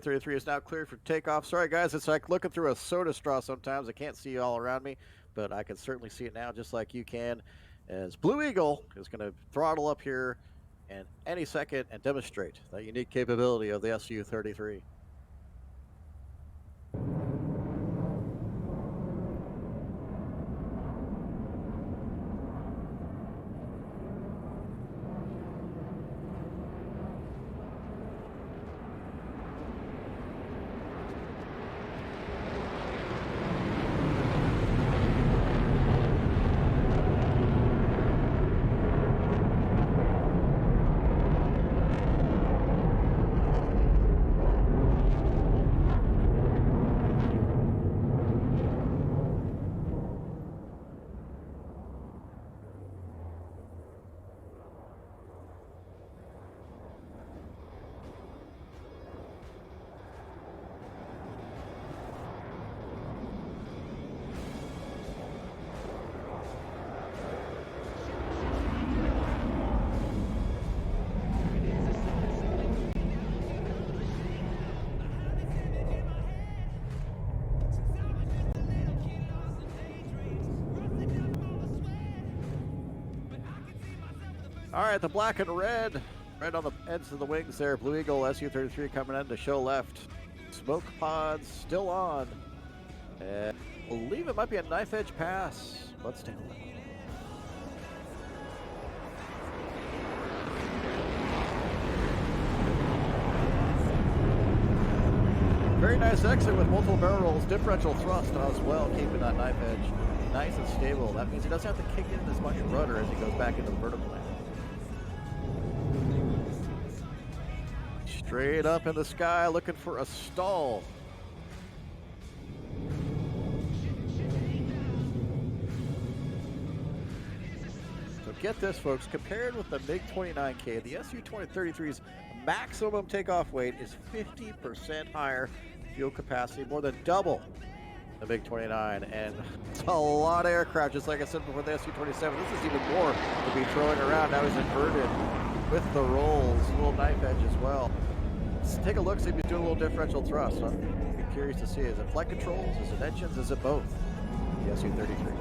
Su33 is now cleared for takeoff. Sorry guys, it's like looking through a soda straw sometimes. I can't see you all around me, but I can certainly see it now just like you can, as Blue Eagle is going to throttle up here and any second and demonstrate that unique capability of the Su33. All right, the black and red on the ends of the wings there. Blue Eagle Su33 coming in to show left. Smoke pods still on. And I believe it might be a knife edge pass. Let's take a look. Very nice exit with multiple barrel rolls, differential thrust as well, keeping that knife edge nice and stable. That means he doesn't have to kick in as much rudder as he goes back into the vertical land. Straight up in the sky, looking for a stall. So get this, folks, compared with the MiG-29K, the Su-33's maximum takeoff weight is 50% higher fuel capacity, more than double the MiG-29, and it's a lot of aircraft, just like I said before the Su-27. This is even more to be throwing around. Now he's inverted with the rolls, a little knife edge as well. Let's take a look, see if he's doing a little differential thrust. I'm curious to see, is it flight controls, is it engines, is it both? The Su-33.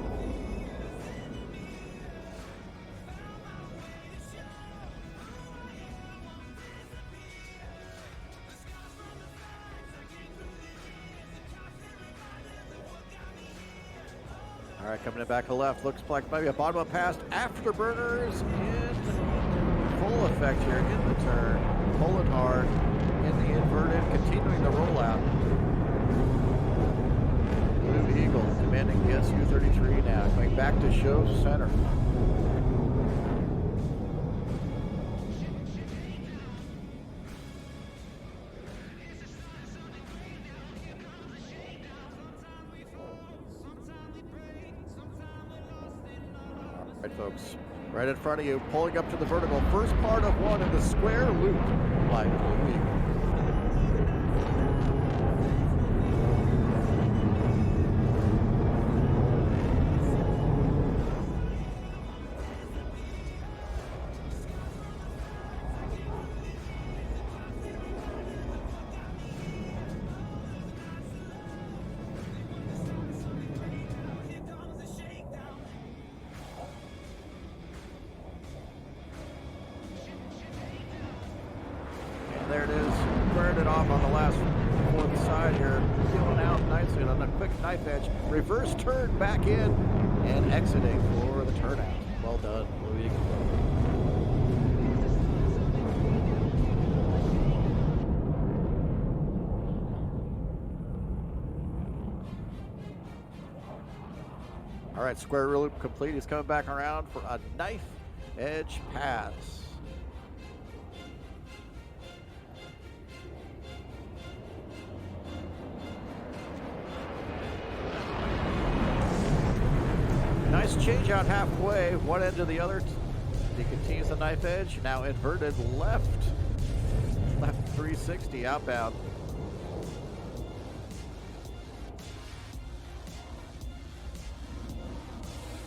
All right, coming in back to left, looks like maybe a bottom up pass. Afterburners in full effect here in the turn, pulling hard in the inverted, continuing the rollout. Blue Eagle commanding the Su-33 now, coming back to show center. All right, folks, right in front of you, pulling up to the vertical. First part of one in the square loop by Blue Eagle. There it is, squared it off on the last fourth side here, peeling out nicely on a quick knife edge, reverse turn back in, and exiting for the turnout. Well done, Blue Eagle. All right, square loop complete. He's coming back around for a knife edge pass. Nice change out halfway, one end to the other. He continues the knife edge, now inverted left 360 outbound.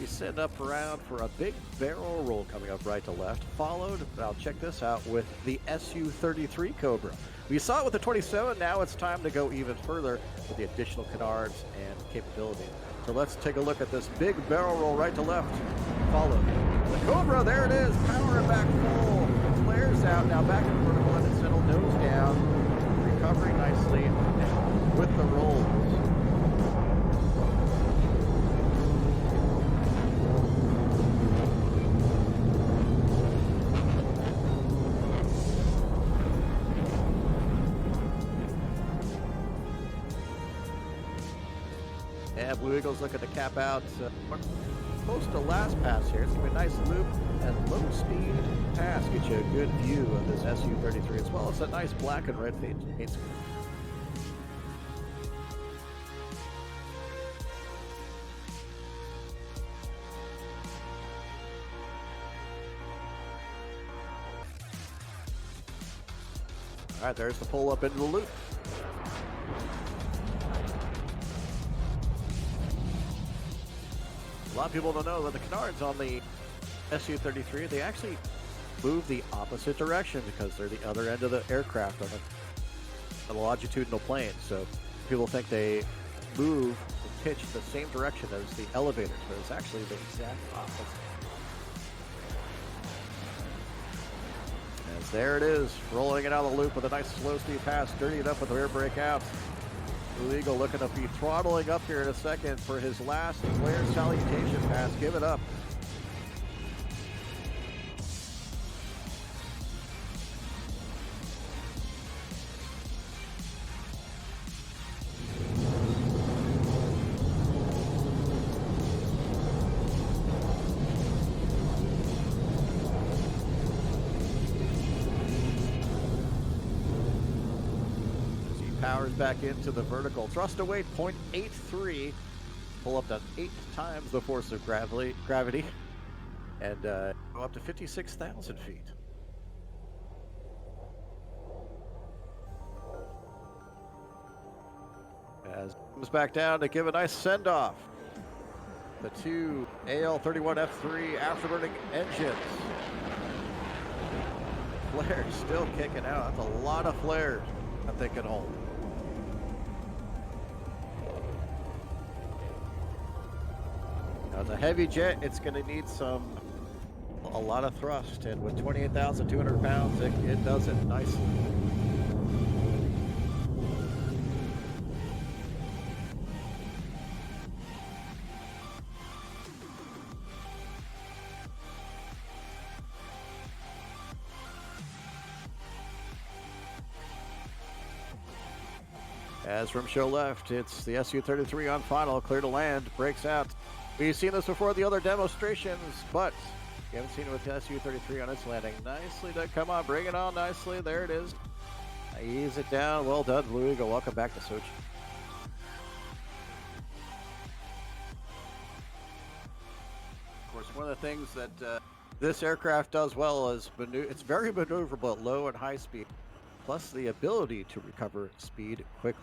You send up around for a big barrel roll coming up right to left, followed, now check this out, with the Su33 Cobra. We saw it with the 27, now it's time to go even further with the additional canards and capability. So let's take a look at this big barrel roll right to left, followed. The Cobra, there it is, power it back full, flares out, now back in vertical and it's settled nose down, recovering nicely with the rolls. And Blue Eagles looking to cap out close to last pass here. It's going to be a nice loop and low speed pass. Get you a good view of this Su33 as well as a nice black and red paint scheme. All right, there's the pull up into the loop. A lot of people don't know that the canards on the Su33, they actually move the opposite direction because they're the other end of the aircraft on the longitudinal plane. So people think they move and pitch the same direction as the elevators, but it's actually the exact opposite. As there it is, rolling it out of the loop with a nice slow speed pass, dirtying it up with the rear brake out. Blue Eagle looking to be throttling up here in a second for his last flare salutation pass. Give it up. Powers back into the vertical. Thrust to weight 0.83. Pull up to 8 times the force of gravity. And go up to 56,000 feet. As comes back down to give a nice send-off. The two AL31F3 afterburning engines. Flares still kicking out. That's a lot of flares that they can hold. Now, as a heavy jet, it's going to need a lot of thrust, and with 28,200 pounds, it does it nicely. As from show left, it's the Su33 on final, clear to land, breaks out. We've seen this before the other demonstrations, but you haven't seen it with the Su33 on its landing. Nicely done. Come on, bring it on nicely. There it is. Ease it down. Well done, Blue Eagle. Welcome back to Sochi. Of course, one of the things that this aircraft does well is it's very maneuverable at low and high speed, plus the ability to recover speed quickly.